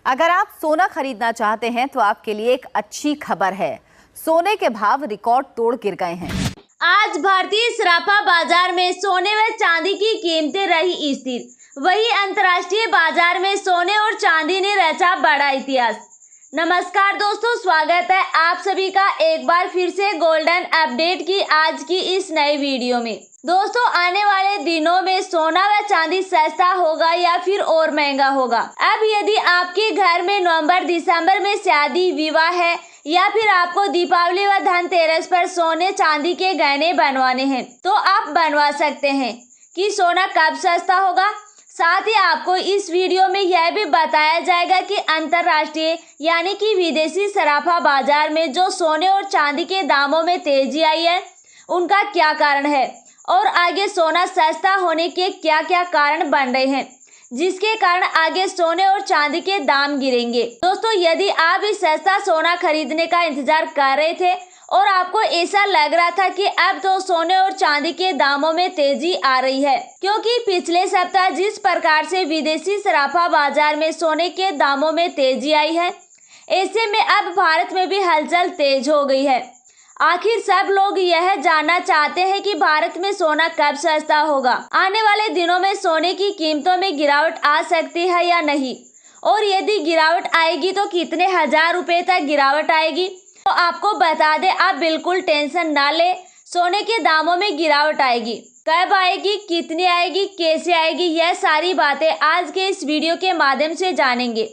अगर आप सोना खरीदना चाहते हैं तो आपके लिए एक अच्छी खबर है। सोने के भाव रिकॉर्ड तोड़ गिर गए हैं। आज भारतीय सराफा बाजार में सोने व चांदी की कीमतें रही स्थिर। वहीं अंतर्राष्ट्रीय बाजार में सोने और चांदी ने रचा बड़ा इतिहास। नमस्कार दोस्तों, स्वागत है आप सभी का एक बार फिर से गोल्डन अपडेट की आज की इस नई वीडियो में। दोस्तों, आने वाले दिनों में सोना व चांदी सस्ता होगा या फिर और महंगा होगा। अब यदि आपके घर में नवंबर दिसंबर में शादी विवाह है या फिर आपको दीपावली व धनतेरस पर सोने चांदी के गहने बनवाने हैं तो आप बनवा सकते हैं। कि सोना कब सस्ता होगा, साथ ही आपको इस वीडियो में यह भी बताया जाएगा कि अंतर्राष्ट्रीय यानी कि विदेशी सराफा बाजार में जो सोने और चांदी के दामों में तेजी आई है उनका क्या कारण है और आगे सोना सस्ता होने के क्या क्या कारण बन रहे हैं जिसके कारण आगे सोने और चांदी के दाम गिरेंगे। दोस्तों, यदि आप इस सस्ता सोना खरीदने का इंतजार कर रहे थे और आपको ऐसा लग रहा था कि अब तो सोने और चांदी के दामों में तेजी आ रही है, क्योंकि पिछले सप्ताह जिस प्रकार से विदेशी सराफा बाजार में सोने के दामों में तेजी आई है, ऐसे में अब भारत में भी हलचल तेज हो गई है। आखिर सब लोग यह जानना चाहते हैं कि भारत में सोना कब सस्ता होगा, आने वाले दिनों में सोने की कीमतों में गिरावट आ सकती है या नहीं, और यदि गिरावट आएगी तो कितने हजार रुपए तक गिरावट आएगी। तो आपको बता दें, आप बिल्कुल टेंशन ना ले, सोने के दामों में गिरावट आएगी। कब आएगी, कितनी आएगी, कैसे आएगी, यह सारी बातें आज के इस वीडियो के माध्यम से जानेंगे।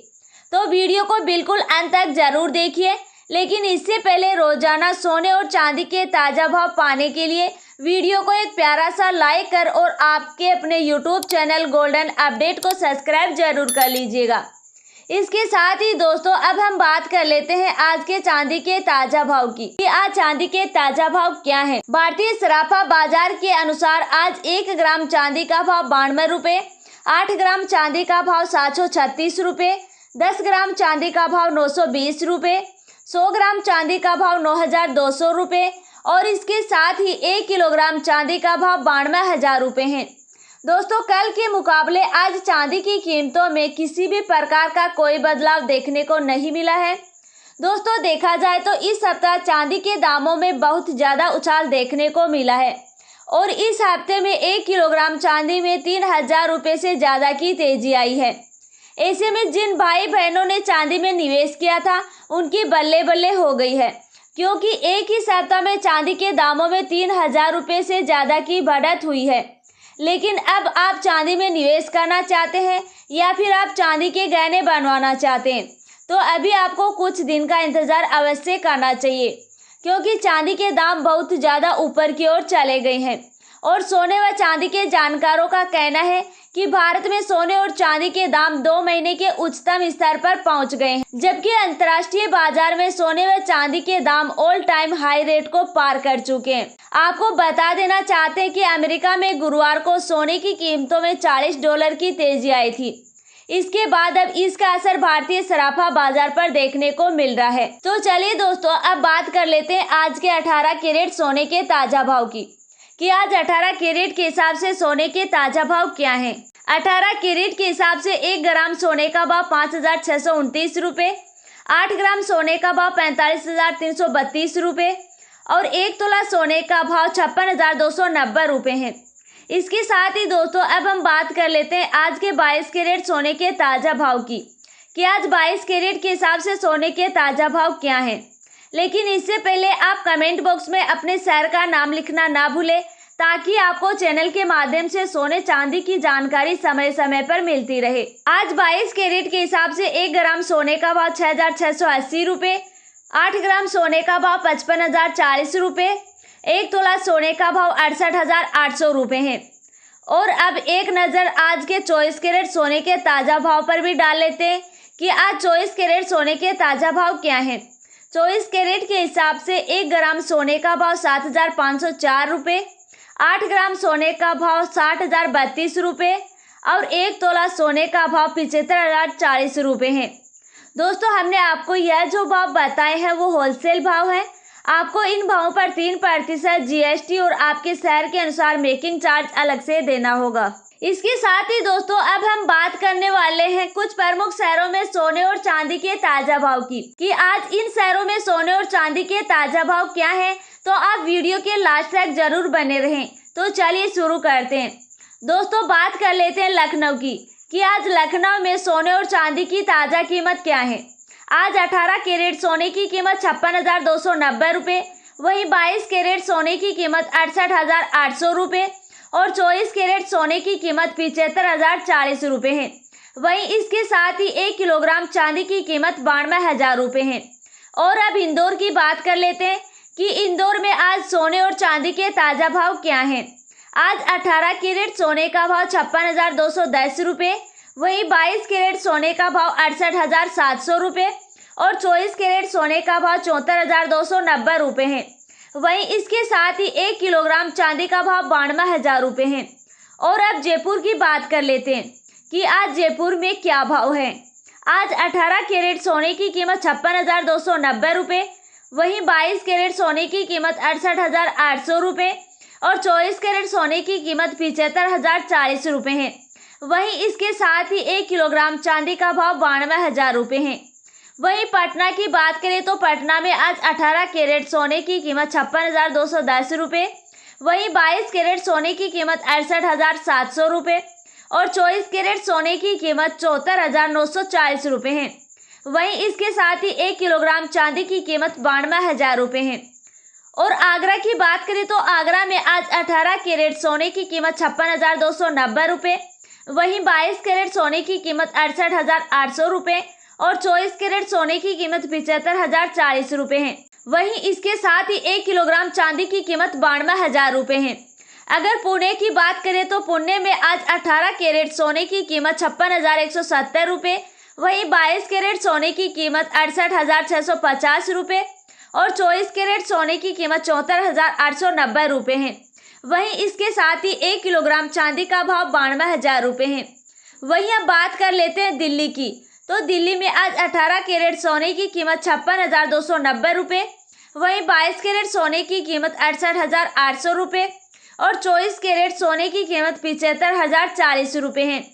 तो वीडियो को बिल्कुल अंत तक जरूर देखिए। लेकिन इससे पहले रोजाना सोने और चांदी के ताज़ा भाव पाने के लिए वीडियो को एक प्यारा सा लाइक कर और आपके अपने यूट्यूब चैनल गोल्डन अपडेट को सब्सक्राइब जरूर कर लीजिएगा। इसके साथ ही दोस्तों, अब हम बात कर लेते हैं आज के चांदी के ताज़ा भाव की कि आज चांदी के ताज़ा भाव क्या है। भारतीय सराफा बाजार के अनुसार आज 1 ग्राम चांदी का भाव 92 रुपये, 8 ग्राम चांदी का भाव 736 रुपये, 10 ग्राम चांदी का भाव 920 रुपये, 100 ग्राम चांदी का भाव 9200 रुपये और इसके साथ ही 1 किलोग्राम चांदी का भाव 92,000 रुपये है। दोस्तों, कल के मुकाबले आज चांदी की कीमतों में किसी भी प्रकार का कोई बदलाव देखने को नहीं मिला है। दोस्तों, देखा जाए तो इस सप्ताह चांदी के दामों में बहुत ज़्यादा उछाल देखने को मिला है और इस हफ्ते में 1 किलोग्राम चांदी में 3,000 रुपये से ज़्यादा की तेजी आई है। ऐसे में जिन भाई बहनों ने चांदी में निवेश किया था उनकी बल्ले बल्ले हो गई है, क्योंकि एक ही सप्ताह में चांदी के दामों में 3,000 रुपये से ज़्यादा की बढ़त हुई है। लेकिन अब आप चांदी में निवेश करना चाहते हैं या फिर आप चांदी के गहने बनवाना चाहते हैं तो अभी आपको कुछ दिन का इंतज़ार अवश्य करना चाहिए, क्योंकि चांदी के दाम बहुत ज़्यादा ऊपर की ओर चले गए हैं। और सोने व चांदी के जानकारों का कहना है कि भारत में सोने और चांदी के दाम 2 महीने के उच्चतम स्तर पर पहुंच गए हैं, जबकि अंतर्राष्ट्रीय बाजार में सोने व चांदी के दाम ऑल टाइम हाई रेट को पार कर चुके हैं। आपको बता देना चाहते हैं कि अमेरिका में गुरुवार को सोने की कीमतों में $40 की तेजी आई थी। इसके बाद अब इसका असर भारतीय सराफा बाजार पर देखने को मिल रहा है। तो चलिए दोस्तों, अब बात कर लेते हैं आज के 18 कैरेट सोने के ताज़ा भाव की कि आज 18 कैरेट के हिसाब से सोने के ताज़ा भाव क्या हैं। 18 कैरेट के हिसाब से 1 ग्राम सोने का भाव 5,629 रुपये, 8 ग्राम सोने का भाव 45,332 रुपये और 1 तोला सोने का भाव 56,290 रुपये है। इसके साथ ही दोस्तों, अब हम बात कर लेते हैं आज के 22 कैरेट सोने के ताज़ा भाव की कि आज 22 कैरेट के हिसाब से सोने के ताज़ा भाव क्या हैं। लेकिन इससे पहले आप कमेंट बॉक्स में अपने शहर का नाम लिखना ना भूलें, ताकि आपको चैनल के माध्यम से सोने चांदी की जानकारी समय समय पर मिलती रहे। आज 22 कैरेट के हिसाब से 1 ग्राम सोने का भाव 6,680 रुपये, 8 ग्राम सोने का भाव 55,040 रुपये, 1 तोला सोने का भाव 68,800 रुपये है। और अब एक नज़र आज के 24 कैरेट सोने के ताज़ा भाव पर भी डाल लेते हैं कि आज 24 कैरेट सोने के ताज़ा भाव क्या हैं। 24 कैरेट के हिसाब से 1 ग्राम सोने का भाव 7,504 रुपये, 8 ग्राम सोने का भाव 60,032 रुपये और 1 तोला सोने का भाव 75,040 रुपये है। दोस्तों, हमने आपको यह जो भाव बताए हैं वो होलसेल भाव है। आपको इन भावों पर 3% GST और आपके शहर के अनुसार मेकिंग चार्ज अलग से देना होगा। इसके साथ ही दोस्तों अब हम बात करने वाले हैं कुछ प्रमुख शहरों में सोने और चांदी के ताजा भाव की कि आज इन शहरों में सोने और चांदी के ताजा भाव क्या है। तो आप वीडियो के लास्ट तक जरूर बने रहें। तो चलिए शुरू करते हैं। दोस्तों बात कर लेते हैं लखनऊ की कि आज लखनऊ में सोने और चांदी की ताजा कीमत क्या है। आज 18 कैरेट सोने की कीमत 56,290 रुपये, वहीं 22 कैरेट सोने की कीमत 68,800 रुपये और 24 कैरेट सोने की कीमत 75,040 रुपये है। वहीं इसके साथ ही 1 किलोग्राम चांदी की कीमत 92,000 रुपये है। और अब इंदौर की बात कर लेते हैं कि इंदौर में आज सोने और चांदी के ताज़ा भाव क्या हैं। आज 18 कैरेट सोने का भाव 56,210 रुपये, वहीं 22 कैरेट सोने का भाव 68,700 रुपये और 24 कैरेट सोने का भाव 74,290 रुपये है। वहीं इसके साथ ही 1 किलोग्राम चांदी का भाव 92,000 रुपये है। और अब जयपुर की बात कर लेते हैं कि आज जयपुर में क्या भाव है। आज 18 कैरेट सोने की कीमत 56,290 रुपये, वहीं 22 कैरेट सोने की कीमत 68,800 रुपये और 24 कैरेट सोने की कीमत 75,040 रुपये है। वहीं इसके साथ ही 1 किलोग्राम चांदी का भाव 92,000 रुपये है। वहीं पटना की बात करें तो पटना में आज 18 कैरेट सोने की कीमत 56,210 रुपये, वहीं 22 कैरेट सोने की कीमत 68,700 रुपये और 24 कैरेट सोने की कीमत 74,940 रुपये है। वहीं इसके साथ ही 1 किलोग्राम चांदी की कीमत 92,000 रुपये है। और आगरा की बात करें तो आगरा में आज 18 कैरेट सोने की कीमत 56,290 रुपये, वहीं 22 कैरेट सोने की कीमत 68,800 रुपये और 24 कैरेट सोने की कीमत 75,040 रुपये है। वहीं इसके साथ ही 1 किलोग्राम चांदी की कीमत 92,000 रुपये है। अगर पुणे की बात करें तो पुणे में आज 18 कैरेट सोने की कीमत 56,170 रुपये, वहीं 22 कैरेट सोने की कीमत 68,650 रुपये और 24 कैरेट सोने की कीमत 74,890 रुपये है। वहीं इसके साथ ही 1 किलोग्राम चांदी का भाव 92,000 रुपये है। वहीं अब बात कर लेते हैं दिल्ली की। तो दिल्ली में आज 18 कैरेट सोने की कीमत 56,290 रुपये, वहीं 22 कैरेट सोने की कीमत 68,800 रुपये और 24 कैरेट सोने की कीमत 75,040 रुपये है।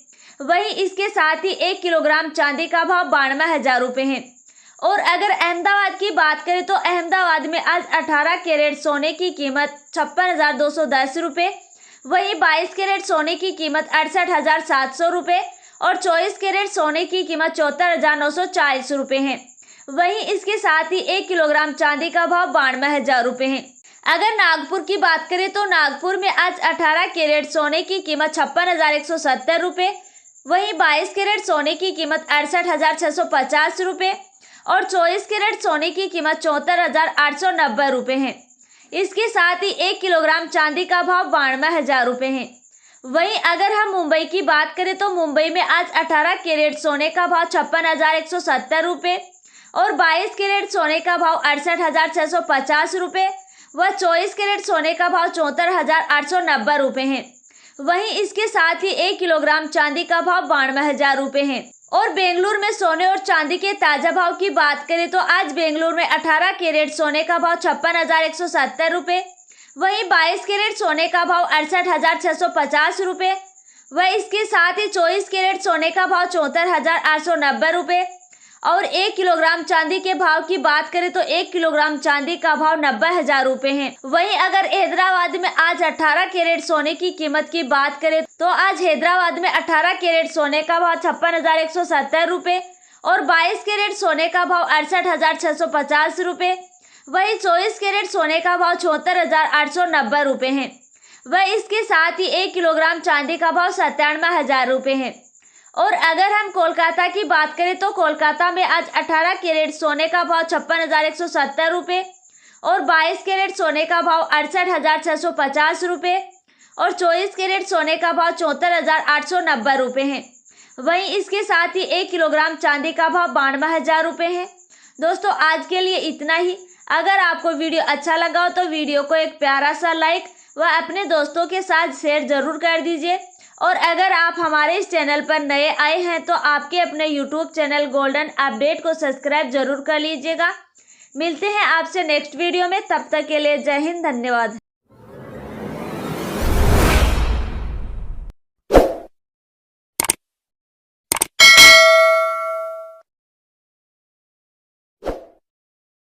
वहीं इसके साथ ही 1 किलोग्राम चांदी का भाव 92,000 रुपये है। और अगर अहमदाबाद की बात करें तो अहमदाबाद में आज 18 कैरेट सोने की कीमत 56,210 रुपये, वहीं 22 कैरेट सोने की कीमत 68,700 रुपये और 24 कैरेट सोने की कीमत 74,940 रुपये है। वहीं इसके साथ ही 1 किलोग्राम चांदी का भाव 92,000 रुपये है। अगर नागपुर की बात करें तो नागपुर में आज 18 कैरेट सोने की कीमत 56,170 रुपये, वहीं 22 कैरेट सोने की कीमत 68,650 रुपये और 24 कैरेट सोने की कीमत 74,890 रुपये है। इसके साथ ही 1 किलोग्राम चांदी का भाव 92,000 रुपये है। वहीं अगर हम मुंबई की बात करें तो मुंबई में आज 18 कैरेट सोने का भाव 56,170 रुपये और 22 कैरेट सोने का भाव 68,650 रुपये व 24 कैरेट सोने का भाव 74,890 रुपये है। वहीं इसके साथ ही 1 किलोग्राम चांदी का भाव 92,000 रुपये है। और बेंगलुरु में सोने और चांदी के ताज़ा भाव की बात करें तो आज बेंगलुरु में 18 कैरेट सोने का भाव 56,170 रुपये, वहीं 22 कैरेट सोने का भाव 68,650 रुपये व इसके साथ ही 24 कैरेट सोने का भाव 74,890 रुपये। और 1 किलोग्राम चांदी के भाव की बात करें तो 1 किलोग्राम चांदी का भाव 90,000 रुपये है। वहीं अगर हैदराबाद में आज 18 कैरेट सोने की कीमत की बात करें तो आज हैदराबाद में 18 कैरेट सोने का भाव 56,170 रुपये और 22 कैरेट सोने का भाव 68,650 रुपये, वहीं 24 कैरेट सोने का भाव 74,890 रुपये है। वह इसके साथ ही 1 किलोग्राम चांदी का भाव 97,000 रुपये है। और अगर हम कोलकाता की बात करें तो कोलकाता में आज 18 कैरेट सोने का भाव 56,170 रुपये और 22 कैरेट सोने का भाव 68,650 रुपये और 24 कैरेट सोने का भाव 74,890 रुपये है। वहीं इसके साथ ही 1 किलोग्राम चांदी का भाव 92,000 रुपये है। दोस्तों आज के लिए इतना ही। अगर आपको वीडियो अच्छा लगा हो तो वीडियो को एक प्यारा सा लाइक व अपने दोस्तों के साथ शेयर ज़रूर कर दीजिए। और अगर आप हमारे इस चैनल पर नए आए हैं तो आपके अपने YouTube चैनल गोल्डन अपडेट को सब्सक्राइब जरूर कर लीजिएगा। मिलते हैं आपसे नेक्स्ट वीडियो में, तब तक के लिए जय हिंद, धन्यवाद।